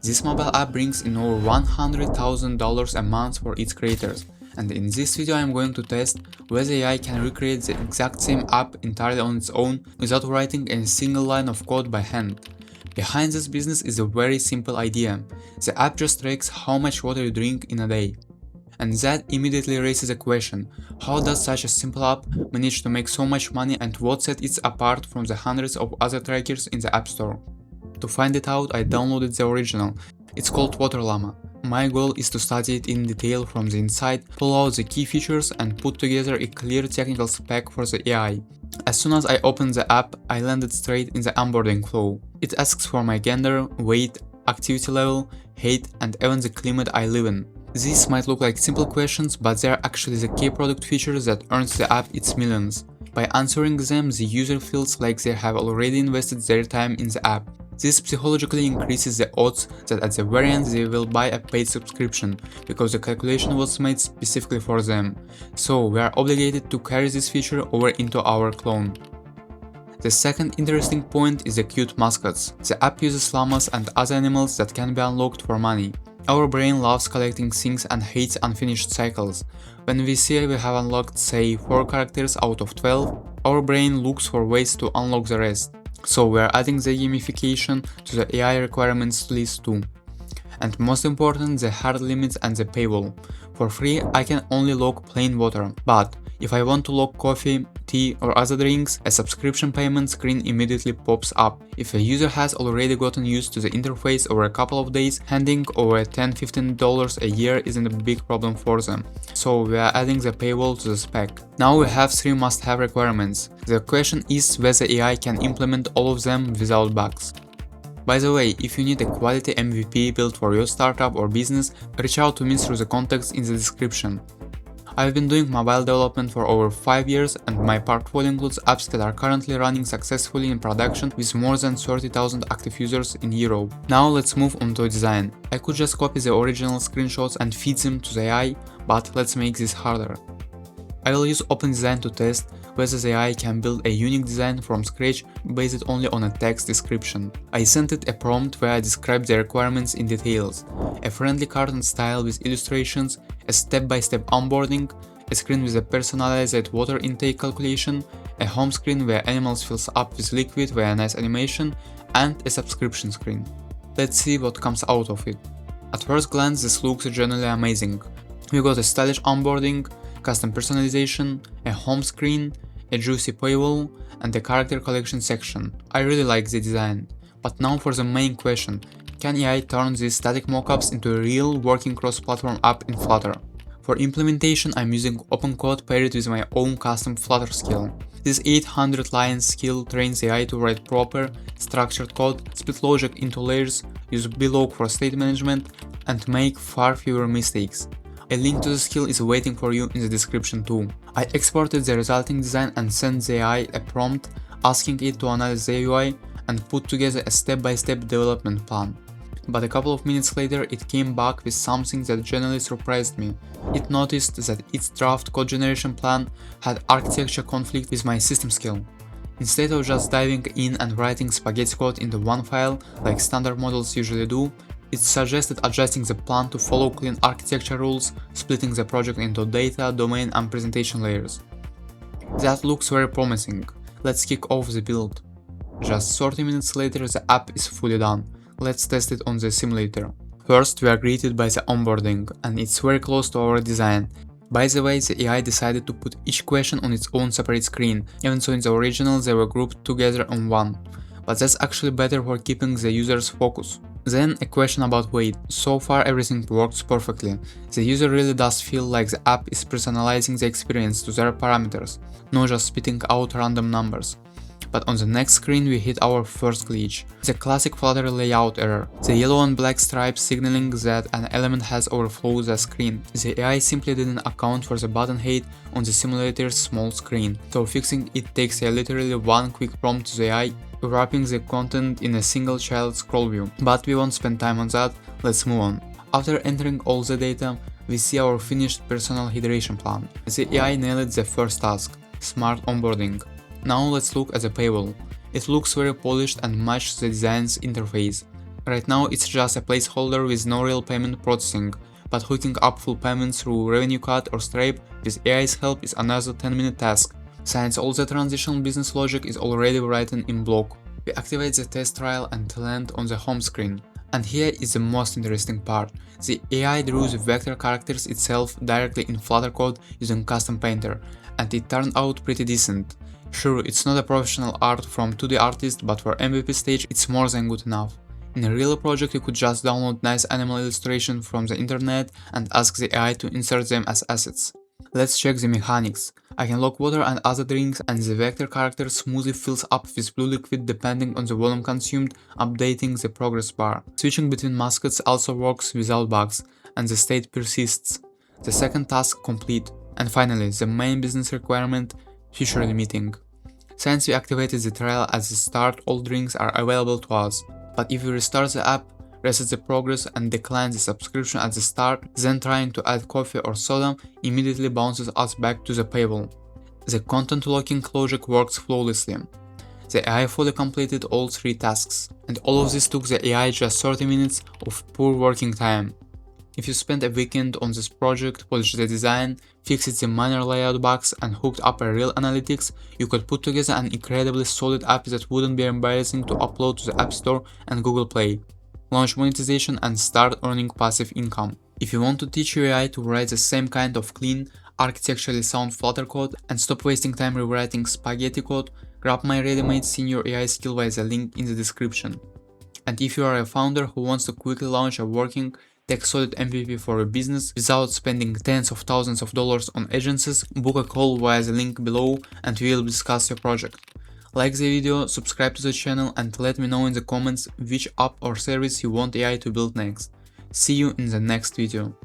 This mobile app brings in over $100,000 a month for its creators, and in this video I am going to test whether AI can recreate the exact same app entirely on its own without writing a single line of code by hand. Behind this business is a very simple idea. The app just tracks how much water you drink in a day. And that immediately raises a question: how does such a simple app manage to make so much money, and what sets it apart from the hundreds of other trackers in the App Store? To find it out, I downloaded the original. It's called Water Llama. My goal is to study it in detail from the inside, pull out the key features, and put together a clear technical spec for the AI. As soon as I opened the app, I landed straight in the onboarding flow. It asks for my gender, weight, activity level, height, and even the climate I live in. These might look like simple questions, but they are actually the key product features that earns the app its millions. By answering them, the user feels like they have already invested their time in the app. This psychologically increases the odds that at the very end they will buy a paid subscription, because the calculation was made specifically for them. So we are obligated to carry this feature over into our clone. The second interesting point is the cute mascots. The app uses llamas and other animals that can be unlocked for money. Our brain loves collecting things and hates unfinished cycles. When we see we have unlocked, say, 4 characters out of 12, our brain looks for ways to unlock the rest. So we are adding the gamification to the AI requirements list too. And most important, the hard limits and the paywall. For free, I can only lock plain water, but if I want to lock coffee, tea or other drinks, a subscription payment screen immediately pops up. If a user has already gotten used to the interface over a couple of days, handing over $10–15 a year isn't a big problem for them. So we are adding the paywall to the spec. Now we have 3 must-have requirements. The question is whether AI can implement all of them without bugs. By the way, if you need a quality MVP built for your startup or business, reach out to me through the contacts in the description. I've been doing mobile development for over 5 years, and my portfolio includes apps that are currently running successfully in production with more than 30,000 active users in Europe. Now let's move on to design. I could just copy the original screenshots and feed them to the AI, but let's make this harder. I will use OpenDesign to test whether the AI can build a unique design from scratch based only on a text description. I sent it a prompt where I described the requirements in details: a friendly cartoon style with illustrations, a step-by-step onboarding, a screen with a personalized water intake calculation, a home screen where animals fills up with liquid via nice animation, and a subscription screen. Let's see what comes out of it. At first glance, this looks generally amazing. We got a stylish onboarding, custom personalization, a home screen, a juicy paywall, and a character collection section. I really like the design. But now for the main question: can AI turn these static mockups into a real working cross-platform app in Flutter? For implementation, I'm using OpenCode paired with my own custom Flutter skill. This 800-line skill trains AI to write proper, structured code, split logic into layers, use blog for state management, and make far fewer mistakes. A link to the skill is waiting for you in the description too. I exported the resulting design and sent the AI a prompt asking it to analyze the UI and put together a step-by-step development plan. But a couple of minutes later it came back with something that genuinely surprised me. It noticed that its draft code generation plan had architecture conflict with my system skill. Instead of just diving in and writing spaghetti code into one file like standard models usually do, it suggested adjusting the plan to follow clean architecture rules, splitting the project into data, domain and presentation layers. That looks very promising. Let's kick off the build. Just 30 minutes later the app is fully done. Let's test it on the simulator. First we are greeted by the onboarding, and it's very close to our design. By the way, the AI decided to put each question on its own separate screen, even so in the original they were grouped together on one. But that's actually better for keeping the user's focus. Then a question about weight. So far everything works perfectly. The user really does feel like the app is personalizing the experience to their parameters, not just spitting out random numbers. But on the next screen we hit our first glitch. The classic Flutter layout error. The yellow and black stripes signaling that an element has overflowed the screen. The AI simply didn't account for the button height on the simulator's small screen, so fixing it takes literally one quick prompt to the AI, wrapping the content in a single child scroll view. But we won't spend time on that, let's move on. After entering all the data, we see our finished personal hydration plan. The AI nailed the first task, smart onboarding. Now let's look at the paywall. It looks very polished and matches the design's interface. Right now it's just a placeholder with no real payment processing, but hooking up full payments through Revenue Card or Stripe with AI's help is another 10-minute task. Since all the transitional business logic is already written in block. We activate the test trial and land on the home screen. And here is the most interesting part. The AI drew the vector characters itself directly in Flutter code using Custom Painter, and it turned out pretty decent. Sure, it's not a professional art from 2D artist, but for MVP stage it's more than good enough. In a real project you could just download nice animal illustration from the internet and ask the AI to insert them as assets. Let's check the mechanics. I can lock water and other drinks, and the vector character smoothly fills up with blue liquid depending on the volume consumed, updating the progress bar. Switching between mascots also works without bugs, and the state persists. The second task complete. And finally, the main business requirement, future limiting. Since we activated the trial at the start, all drinks are available to us. But if we restart the app, reset the progress and decline the subscription at the start, then trying to add coffee or soda immediately bounces us back to the paywall. The content locking logic works flawlessly. The AI fully completed all 3 tasks, and all of this took the AI just 30 minutes of pure working time. If you spent a weekend on this project, polished the design, fixed the minor layout bugs and hooked up a real analytics, you could put together an incredibly solid app that wouldn't be embarrassing to upload to the App Store and Google Play. Launch monetization and start earning passive income. If you want to teach your AI to write the same kind of clean, architecturally sound Flutter code and stop wasting time rewriting spaghetti code, grab my ready-made senior AI skill via the link in the description. And if you are a founder who wants to quickly launch a working, tech-solid MVP for a business without spending tens of thousands of dollars on agencies, book a call via the link below and we will discuss your project. Like the video, subscribe to the channel and let me know in the comments which app or service you want AI to build next. See you in the next video.